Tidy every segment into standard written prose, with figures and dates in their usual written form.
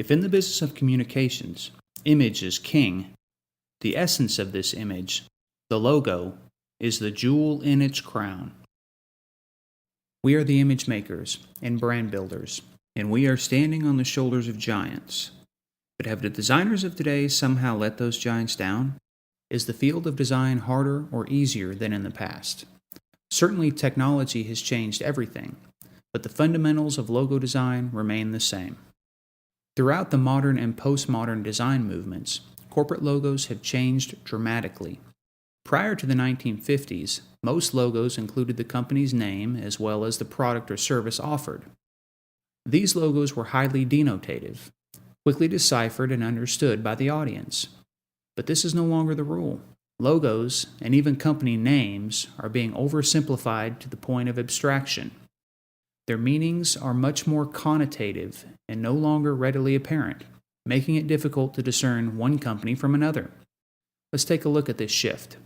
If in the business of communications, image is king, the essence of this image, the logo, is the jewel in its crown. We are the image makers and brand builders, and we are standing on the shoulders of giants. But have the designers of today somehow let those giants down? Is the field of design harder or easier than in the past? Certainly technology has changed everything, but the fundamentals of logo design remain the same. Throughout the modern and postmodern design movements, corporate logos have changed dramatically. Prior to the 1950s, most logos included the company's name as well as the product or service offered. These logos were highly denotative, quickly deciphered and understood by the audience. But this is no longer the rule. Logos, and even company names, are being oversimplified to the point of abstraction. Their meanings are much more connotative and no longer readily apparent, making it difficult to discern one company from another. Let's take a look at this shift.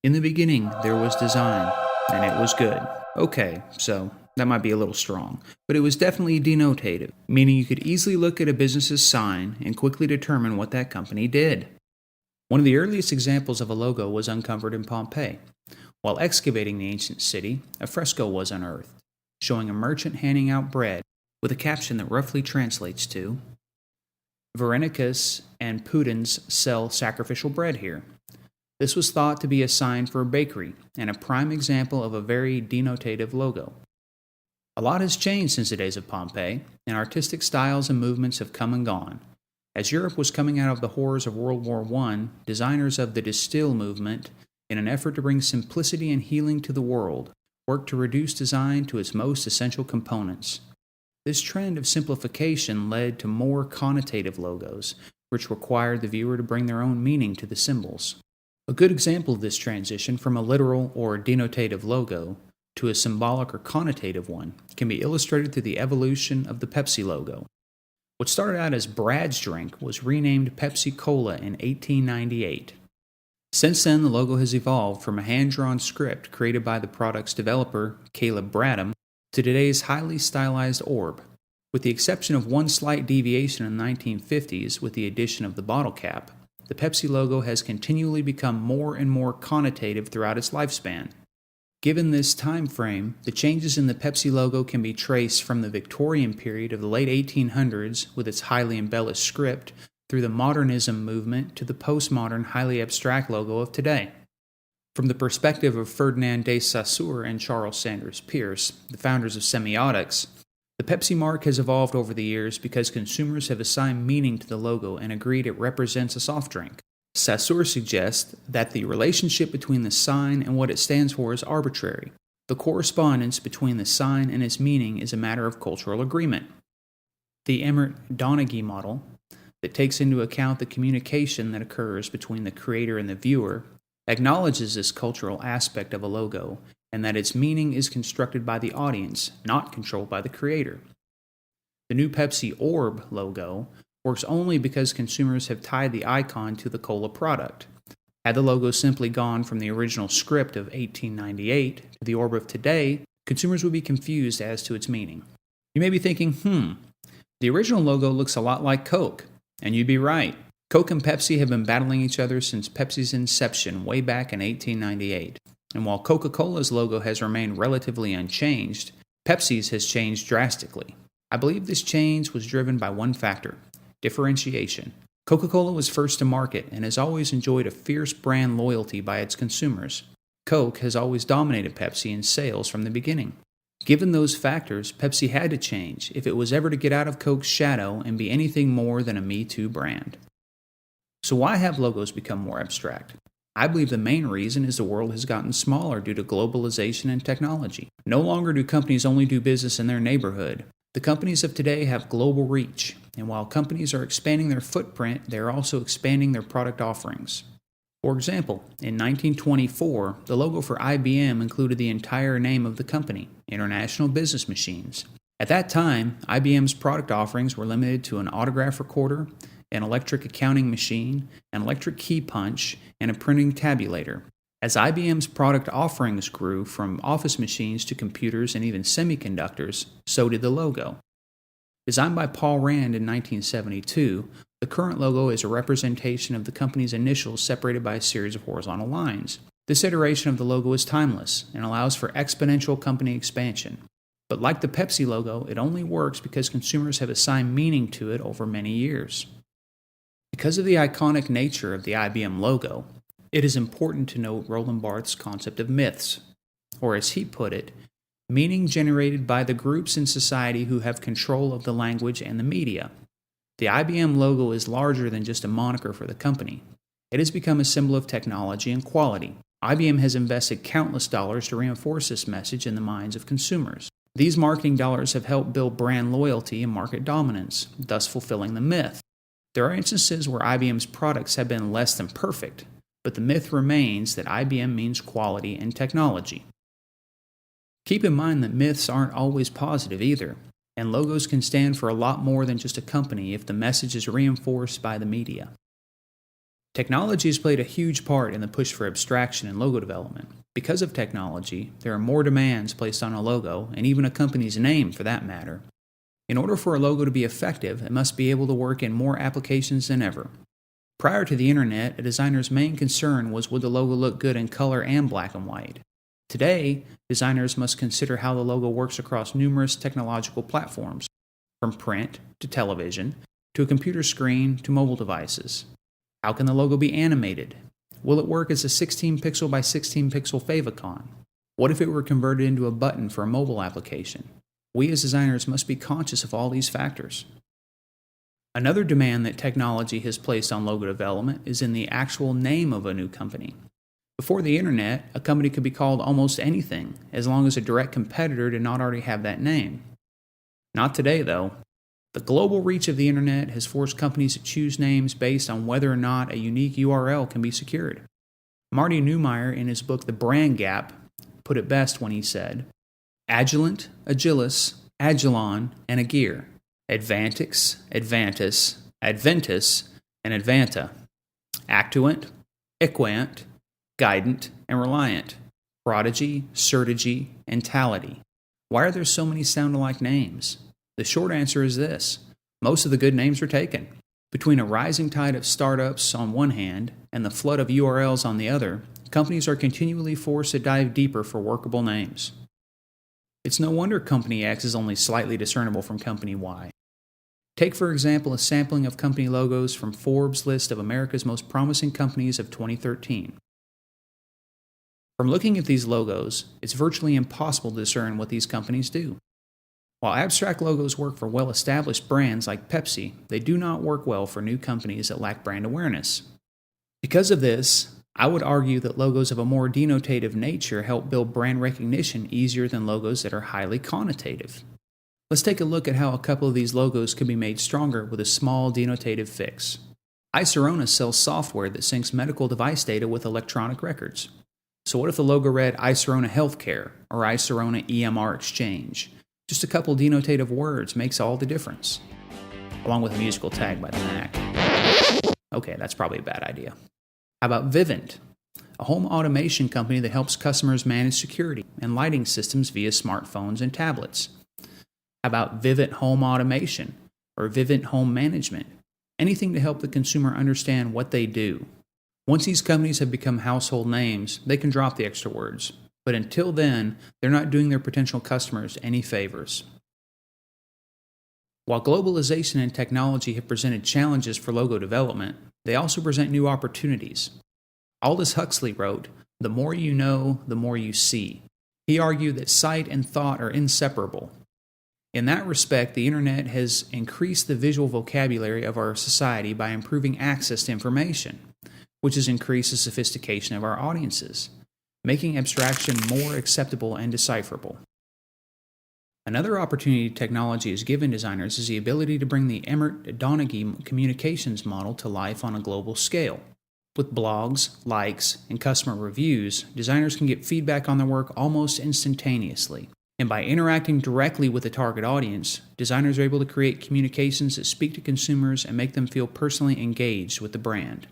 In the beginning, there was design, and it was good. Okay, so that might be a little strong, but it was definitely denotative, meaning you could easily look at a business's sign and quickly determine what that company did. One of the earliest examples of a logo was uncovered in Pompeii. While excavating the ancient city, a fresco was unearthed, showing a merchant handing out bread with a caption that roughly translates to, "Verenicus and Pudens sell sacrificial bread here." This was thought to be a sign for a bakery and a prime example of a very denotative logo. A lot has changed since the days of Pompeii, and artistic styles and movements have come and gone. As Europe was coming out of the horrors of World War I, designers of the Distill movement, in an effort to bring simplicity and healing to the world, worked to reduce design to its most essential components. This trend of simplification led to more connotative logos, which required the viewer to bring their own meaning to the symbols. A good example of this transition from a literal or denotative logo to a symbolic or connotative one can be illustrated through the evolution of the Pepsi logo. What started out as Brad's drink was renamed Pepsi Cola in 1898. Since then, the logo has evolved from a hand-drawn script created by the product's developer, Caleb Bradham, to today's highly stylized orb. With the exception of one slight deviation in the 1950s with the addition of the bottle cap, the Pepsi logo has continually become more and more connotative throughout its lifespan. Given this time frame, the changes in the Pepsi logo can be traced from the Victorian period of the late 1800s with its highly embellished script through the modernism movement to the postmodern highly abstract logo of today. From the perspective of Ferdinand de Saussure and Charles Sanders Peirce, the founders of semiotics, the Pepsi mark has evolved over the years because consumers have assigned meaning to the logo and agreed it represents a soft drink. Saussure suggests that the relationship between the sign and what it stands for is arbitrary. The correspondence between the sign and its meaning is a matter of cultural agreement. The Emmert-Donoghue model, that takes into account the communication that occurs between the creator and the viewer, acknowledges this cultural aspect of a logo and that its meaning is constructed by the audience, not controlled by the creator. The new Pepsi Orb logo works only because consumers have tied the icon to the cola product. Had the logo simply gone from the original script of 1898 to the orb of today, consumers would be confused as to its meaning. You may be thinking, the original logo looks a lot like Coke, and you'd be right. Coke and Pepsi have been battling each other since Pepsi's inception way back in 1898. And while Coca-Cola's logo has remained relatively unchanged, Pepsi's has changed drastically. I believe this change was driven by one factor: differentiation. Coca-Cola was first to market and has always enjoyed a fierce brand loyalty by its consumers. Coke has always dominated Pepsi in sales from the beginning. Given those factors, Pepsi had to change if it was ever to get out of Coke's shadow and be anything more than a Me Too brand. So why have logos become more abstract? I believe the main reason is the world has gotten smaller due to globalization and technology. No longer do companies only do business in their neighborhood. The companies of today have global reach, and while companies are expanding their footprint, they are also expanding their product offerings. For example, in 1924, the logo for IBM included the entire name of the company, International Business Machines. At that time, IBM's product offerings were limited to an autograph recorder, an electric accounting machine, an electric key punch, and a printing tabulator. As IBM's product offerings grew from office machines to computers and even semiconductors, so did the logo. Designed by Paul Rand in 1972, the current logo is a representation of the company's initials separated by a series of horizontal lines. This iteration of the logo is timeless and allows for exponential company expansion. But like the Pepsi logo, it only works because consumers have assigned meaning to it over many years. Because of the iconic nature of the IBM logo, it is important to note Roland Barthes' concept of myths, or as he put it, meaning generated by the groups in society who have control of the language and the media. The IBM logo is larger than just a moniker for the company. It has become a symbol of technology and quality. IBM has invested countless dollars to reinforce this message in the minds of consumers. These marketing dollars have helped build brand loyalty and market dominance, thus fulfilling the myth. There are instances where IBM's products have been less than perfect, but the myth remains that IBM means quality and technology. Keep in mind that myths aren't always positive either, and logos can stand for a lot more than just a company if the message is reinforced by the media. Technology has played a huge part in the push for abstraction in logo development. Because of technology, there are more demands placed on a logo, and even a company's name for that matter. In order for a logo to be effective, it must be able to work in more applications than ever. Prior to the internet, a designer's main concern was would the logo look good in color and black and white. Today, designers must consider how the logo works across numerous technological platforms, from print to television, to a computer screen to mobile devices. How can the logo be animated? Will it work as a 16 pixel by 16 pixel favicon? What if it were converted into a button for a mobile application? We as designers must be conscious of all these factors. Another demand that technology has placed on logo development is in the actual name of a new company. Before the internet, a company could be called almost anything, as long as a direct competitor did not already have that name. Not today, though. The global reach of the internet has forced companies to choose names based on whether or not a unique URL can be secured. Marty Neumeier, in his book The Brand Gap, put it best when he said, Agilent, Agilis, Agilon, and Agere, Advantix, Advantis, Adventus, and Advanta, Actuant, Equant, Guidant, and Reliant, Prodigy, Certigy, and Tality. Why are there so many sound-alike names? The short answer is this: most of the good names were taken. Between a rising tide of startups on one hand and the flood of URLs on the other, companies are continually forced to dive deeper for workable names. It's no wonder Company X is only slightly discernible from Company Y. Take, for example, a sampling of company logos from Forbes' list of America's most promising companies of 2013. From looking at these logos, it's virtually impossible to discern what these companies do. While abstract logos work for well-established brands like Pepsi, they do not work well for new companies that lack brand awareness. Because of this, I would argue that logos of a more denotative nature help build brand recognition easier than logos that are highly connotative. Let's take a look at how a couple of these logos can be made stronger with a small denotative fix. Iserona sells software that syncs medical device data with electronic records. So what if the logo read Iserona Healthcare or Iserona EMR Exchange? Just a couple denotative words makes all the difference, along with a musical tag by the Mac. Okay, that's probably a bad idea. How about Vivint, a home automation company that helps customers manage security and lighting systems via smartphones and tablets? How about Vivint Home Automation or Vivint Home Management? Anything to help the consumer understand what they do. Once these companies have become household names, they can drop the extra words. But until then, they're not doing their potential customers any favors. While globalization and technology have presented challenges for logo development, they also present new opportunities. Aldous Huxley wrote, "The more you know, the more you see." He argued that sight and thought are inseparable. In that respect, the internet has increased the visual vocabulary of our society by improving access to information, which has increased the sophistication of our audiences, making abstraction more acceptable and decipherable. Another opportunity technology has given designers is the ability to bring the Emmert-Donoghue communications model to life on a global scale. With blogs, likes, and customer reviews, designers can get feedback on their work almost instantaneously. And by interacting directly with the target audience, designers are able to create communications that speak to consumers and make them feel personally engaged with the brand.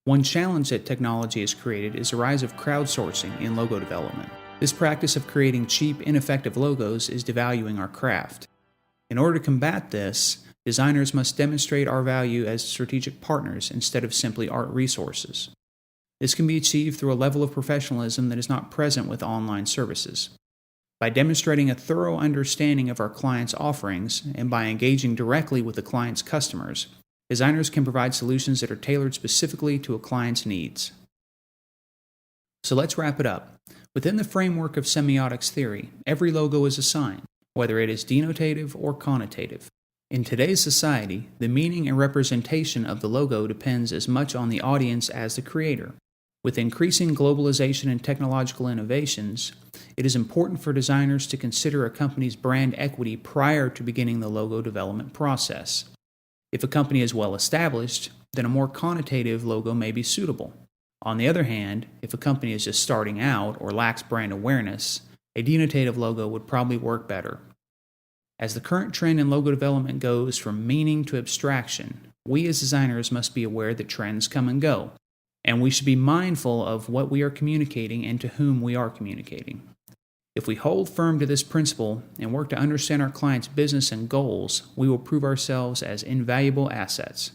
One challenge that technology has created is the rise of crowdsourcing in logo development. This practice of creating cheap, ineffective logos is devaluing our craft. In order to combat this, designers must demonstrate our value as strategic partners instead of simply art resources. This can be achieved through a level of professionalism that is not present with online services. By demonstrating a thorough understanding of our clients' offerings and by engaging directly with the client's customers, designers can provide solutions that are tailored specifically to a client's needs. So let's wrap it up. Within the framework of semiotics theory, every logo is a sign, whether it is denotative or connotative. In today's society, the meaning and representation of the logo depends as much on the audience as the creator. With increasing globalization and technological innovations, it is important for designers to consider a company's brand equity prior to beginning the logo development process. If a company is well established, then a more connotative logo may be suitable. On the other hand, if a company is just starting out or lacks brand awareness, a denotative logo would probably work better. As the current trend in logo development goes from meaning to abstraction, we as designers must be aware that trends come and go, and we should be mindful of what we are communicating and to whom we are communicating. If we hold firm to this principle and work to understand our clients' business and goals, we will prove ourselves as invaluable assets.